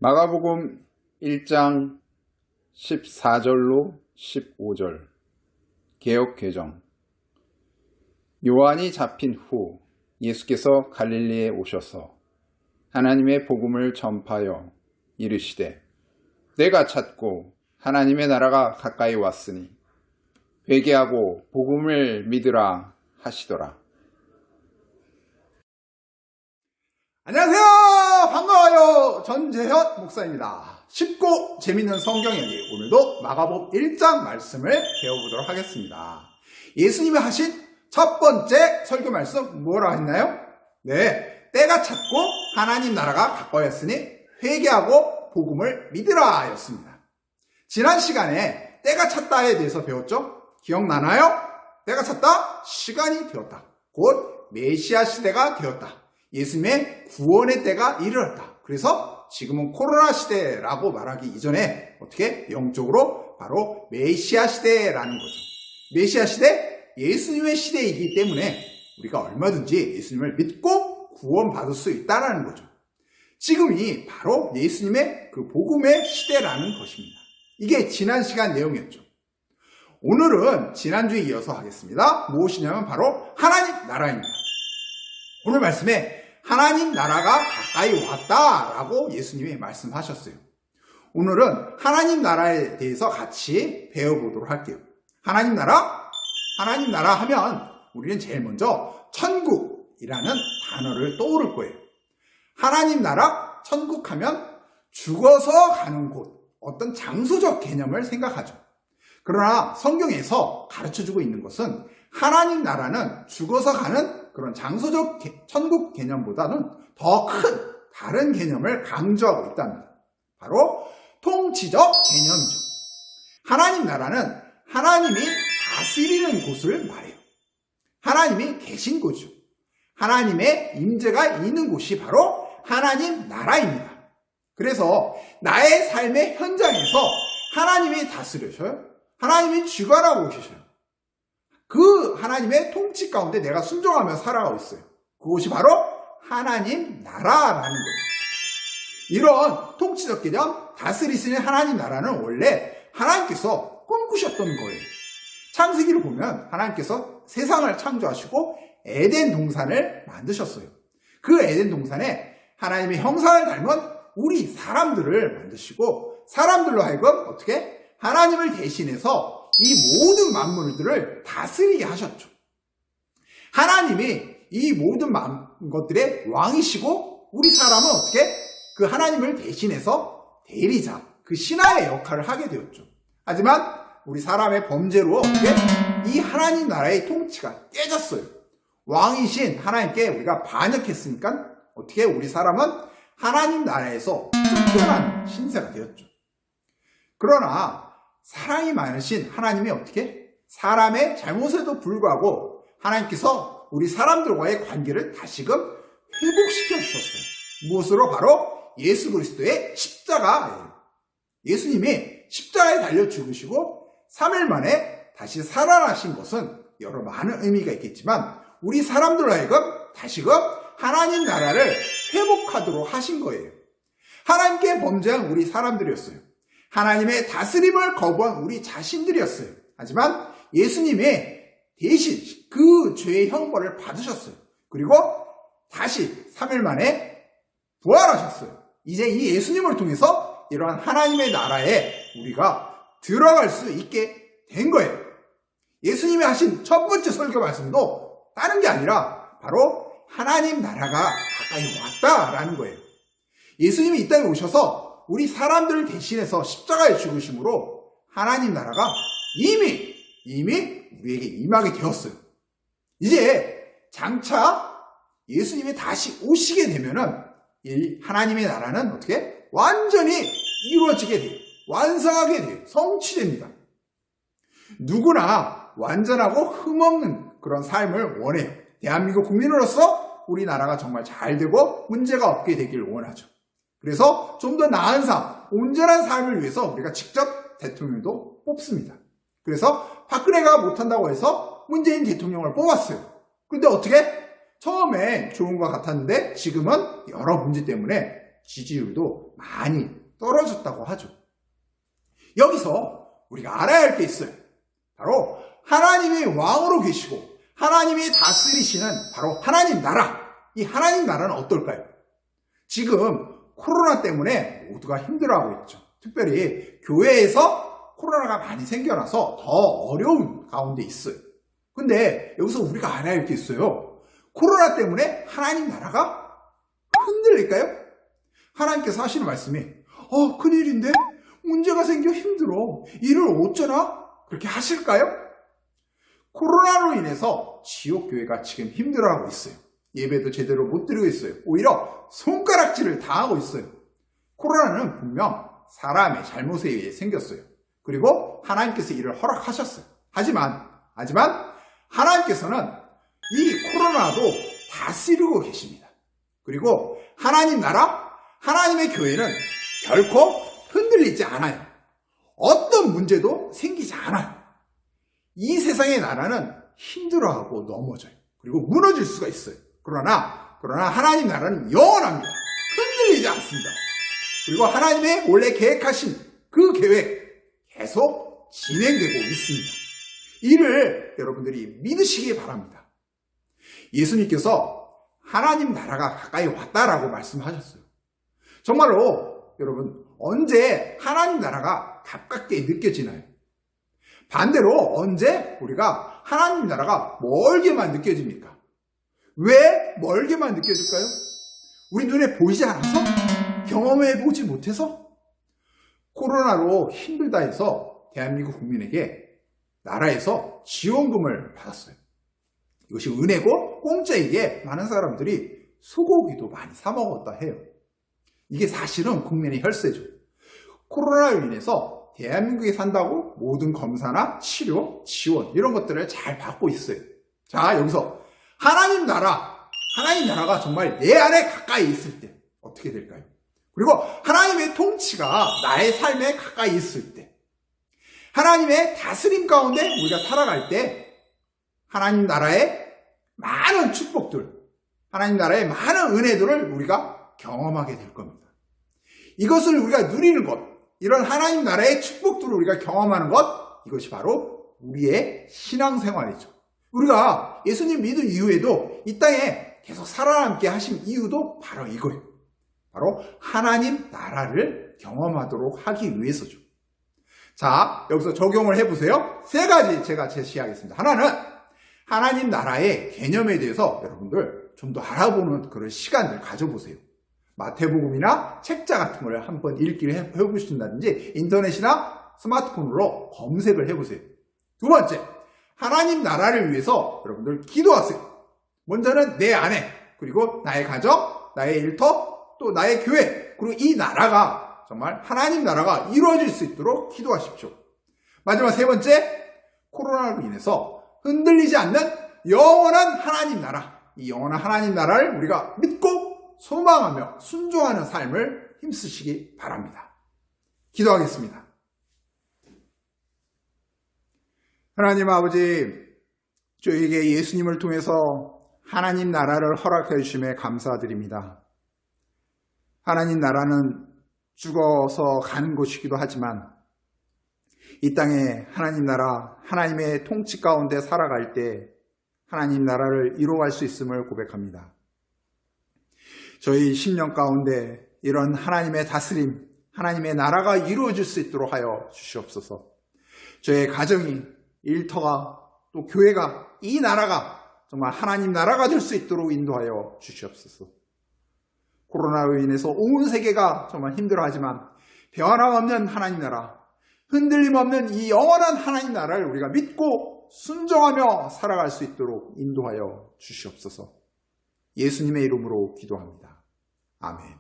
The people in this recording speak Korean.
마가복음 1장 14절로 15절 개역개정. 요한이 잡힌 후 예수께서 갈릴리에 오셔서 하나님의 복음을 전파하여 이르시되 때가 찼고 하나님의 나라가 가까이 왔으니 회개하고 복음을 믿으라 하시더라. 안녕하세요. 반가워요. 전재현 목사입니다. 쉽고 재밌는 성경 이야기, 오늘도 마가복음 1장 말씀을 배워보도록 하겠습님다. 예수님이 하신 첫 번째 설교 말씀 뭐라 했나요? 네, 때가 찼고 하나님 나라가 가까이 왔으니 회개하고 복음을 믿으라 였습니다. 지난 시간에 때가 찼다에 대해서 배웠죠? 기억나나요? 때가 찼다, 시간이 되었다. 곧 메시아 시대가 되었다. 예수님의 구원의 때가 이르렀다. 그래서 지금은 코로나 시대라고 말하기 이전에 어떻게 영적으로 바로 메시아 시대라는 거죠. 메시아 시대, 예수님의 시대이기 때문에 우리가 얼마든지 예수님을 믿고 구원받을 수 있다는 거죠. 지금이 바로 예수님의 그 복음의 시대라는 것입니다. 이게 지난 시간 내용이었죠. 오늘은 지난주에 이어서 하겠습니다. 무엇이냐면 바로 하나님 나라입니다. 오늘 말씀에 하나님 나라가 가까이 왔다라고 예수님이 말씀하셨어요. 오늘은 하나님 나라에 대해서 같이 배워보도록 할게요. 하나님 나라 하면 우리는 제일 먼저 천국이라는 단어를 떠오를 거예요. 하나님 나라, 천국 하면 죽어서 가는 곳, 어떤 장소적 개념을 생각하죠. 그러나 성경에서 가르쳐주고 있는 것은 하나님 나라는 죽어서 가는 그런 장소적 천국 개념보다는 더 큰 다른 개념을 강조하고 있답니다. 바로 통치적 개념이죠. 하나님 나라는 하나님이 다스리는 곳을 말해요. 하나님이 계신 곳이죠. 하나님의 임재가 있는 곳이 바로 하나님 나라입니다. 그래서 나의 삶의 현장에서 하나님이 다스려셔요. 하나님이 주관하고 계셔요. 그 하나님의 통치 가운데 내가 순종하며 살아가고 있어요. 그것이 바로 하나님 나라라는 거예요. 이런 통치적 개념, 다스리시는 하나님 나라는 원래 하나님께서 꿈꾸셨던 거예요. 창세기를 보면 하나님께서 세상을 창조하시고 에덴 동산을 만드셨어요. 그 에덴 동산에 하나님의 형상을 닮은 우리 사람들을 만드시고 사람들로 하여금 어떻게? 하나님을 대신해서 이 모든 만물들을 다스리게 하셨죠. 하나님이 이 모든 것들의 왕이시고 우리 사람은 어떻게? 그 하나님을 대신해서 대리자, 그 신하의 역할을 하게 되었죠. 하지만 우리 사람의 범죄로 어떻게? 이 하나님 나라의 통치가 깨졌어요. 왕이신 하나님께 우리가 반역했으니까 어떻게? 우리 사람은 하나님 나라에서 쫓겨난 신세가 되었죠. 그러나 사랑이 많으신 하나님이 어떻게? 사람의 잘못에도 불구하고 하나님께서 우리 사람들과의 관계를 다시금 회복시켜 주셨어요. 무엇으로? 바로 예수 그리스도의 십자가예요. 예수님이 십자가에 달려 죽으시고 3일 만에 다시 살아나신 것은 여러 많은 의미가 있겠지만 우리 사람들로 하여금 다시금 하나님 나라를 회복하도록 하신 거예요. 하나님께 범죄한 우리 사람들이었어요. 하나님의 다스림을 거부한 우리 자신들이었어요. 하지만 예수님이 대신 그 죄의 형벌을 받으셨어요. 그리고 다시 3일 만에 부활하셨어요. 이제 이 예수님을 통해서 이러한 하나님의 나라에 우리가 들어갈 수 있게 된 거예요. 예수님이 하신 첫 번째 설교 말씀도 다른 게 아니라 바로 하나님 나라가 가까이 왔다라는 거예요. 예수님이 이 땅에 오셔서 우리 사람들을 대신해서 십자가에 죽으심으로 하나님 나라가 이미 우리에게 임하게 되었어요. 이제 장차 예수님이 다시 오시게 되면은 이 하나님의 나라는 어떻게? 완전히 이루어지게 돼요. 완성하게 돼요. 성취됩니다. 누구나 완전하고 흠없는 그런 삶을 원해요. 대한민국 국민으로서 우리나라가 정말 잘 되고 문제가 없게 되길 원하죠. 그래서 좀 더 나은 삶, 온전한 삶을 위해서 우리가 직접 대통령도 뽑습니다. 그래서 박근혜가 못한다고 해서 문재인 대통령을 뽑았어요. 그런데 어떻게? 처음에 좋은 것 같았는데 지금은 여러 문제 때문에 지지율도 많이 떨어졌다고 하죠. 여기서 우리가 알아야 할 게 있어요. 바로 하나님이 왕으로 계시고 하나님이 다스리시는 바로 하나님 나라. 이 하나님 나라는 어떨까요? 지금 코로나 때문에 모두가 힘들어하고 있죠. 특별히 교회에서 코로나가 많이 생겨나서 더 어려운 가운데 있어요. 근데 여기서 우리가 알아야 할 게 있어요. 코로나 때문에 하나님 나라가 흔들릴까요? 하나님께서 하시는 말씀이 큰일인데? 문제가 생겨 힘들어. 이를 어쩌나? 그렇게 하실까요? 코로나로 인해서 지역교회가 지금 힘들어하고 있어요. 예배도 제대로 못 드리고 있어요. 오히려 손가락질을 당하고 있어요. 코로나는 분명 사람의 잘못에 의해 생겼어요. 그리고 하나님께서 이를 허락하셨어요. 하지만 하나님께서는 이 코로나도 다스리고 계십니다. 그리고 하나님 나라, 하나님의 교회는 결코 흔들리지 않아요. 어떤 문제도 생기지 않아요. 이 세상의 나라는 힘들어하고 넘어져요. 그리고 무너질 수가 있어요. 그러나 하나님 나라는 영원합니다. 흔들리지 않습니다. 그리고 하나님의 원래 계획하신 그 계획 계속 진행되고 있습니다. 이를 여러분들이 믿으시기 바랍니다. 예수님께서 하나님 나라가 가까이 왔다라고 말씀하셨어요. 정말로 여러분 언제 하나님 나라가 가깝게 느껴지나요? 반대로 언제 우리가 하나님 나라가 멀게만 느껴집니까? 왜 멀게만 느껴질까요? 우리 눈에 보이지 않아서? 경험해보지 못해서? 코로나로 힘들다 해서 대한민국 국민에게 나라에서 지원금을 받았어요. 이것이 은혜고 공짜이기에 많은 사람들이 소고기도 많이 사 먹었다 해요. 이게 사실은 국민의 혈세죠. 코로나로 인해서 대한민국에 산다고 모든 검사나 치료, 지원 이런 것들을 잘 받고 있어요. 자, 여기서 하나님 나라가 정말 내 안에 가까이 있을 때 어떻게 될까요? 그리고 하나님의 통치가 나의 삶에 가까이 있을 때, 하나님의 다스림 가운데 우리가 살아갈 때 하나님 나라의 많은 축복들, 하나님 나라의 많은 은혜들을 우리가 경험하게 될 겁니다. 이것을 우리가 누리는 것, 이런 하나님 나라의 축복들을 우리가 경험하는 것, 이것이 바로 우리의 신앙생활이죠. 우리가 예수님 믿은 이후에도 이 땅에 계속 살아남게 하신 이유도 바로 이거예요. 바로 하나님 나라를 경험하도록 하기 위해서죠. 자, 여기서 적용을 해보세요. 세 가지 제가 제시하겠습니다. 하나는 하나님 나라의 개념에 대해서 여러분들 좀 더 알아보는 그런 시간을 가져보세요. 마태복음이나 책자 같은 걸 한번 읽기를 해보신다든지 인터넷이나 스마트폰으로 검색을 해보세요. 두 번째, 하나님 나라를 위해서 여러분들 기도하세요. 먼저는 내 아내, 그리고 나의 가정, 나의 일터, 또 나의 교회, 그리고 이 나라가 정말 하나님 나라가 이루어질 수 있도록 기도하십시오. 마지막 세 번째, 코로나로 인해서 흔들리지 않는 영원한 하나님 나라, 이 영원한 하나님 나라를 우리가 믿고 소망하며 순종하는 삶을 힘쓰시기 바랍니다. 기도하겠습니다. 하나님 아버지, 저에게 예수님을 통해서 하나님 나라를 허락해 주심에 감사드립니다. 하나님 나라는 죽어서 가는 곳이기도 하지만 이 땅에 하나님 나라, 하나님의 통치 가운데 살아갈 때 하나님 나라를 이루어갈 수 있음을 고백합니다. 저희 10년 가운데 이런 하나님의 다스림, 하나님의 나라가 이루어질 수 있도록 하여 주시옵소서. 저의 가정이, 일터가, 또 교회가, 이 나라가 정말 하나님 나라가 될 수 있도록 인도하여 주시옵소서. 코로나로 인해서 온 세계가 정말 힘들어하지만 변함없는 하나님 나라, 흔들림 없는 이 영원한 하나님 나라를 우리가 믿고 순종하며 살아갈 수 있도록 인도하여 주시옵소서. 예수님의 이름으로 기도합니다. 아멘.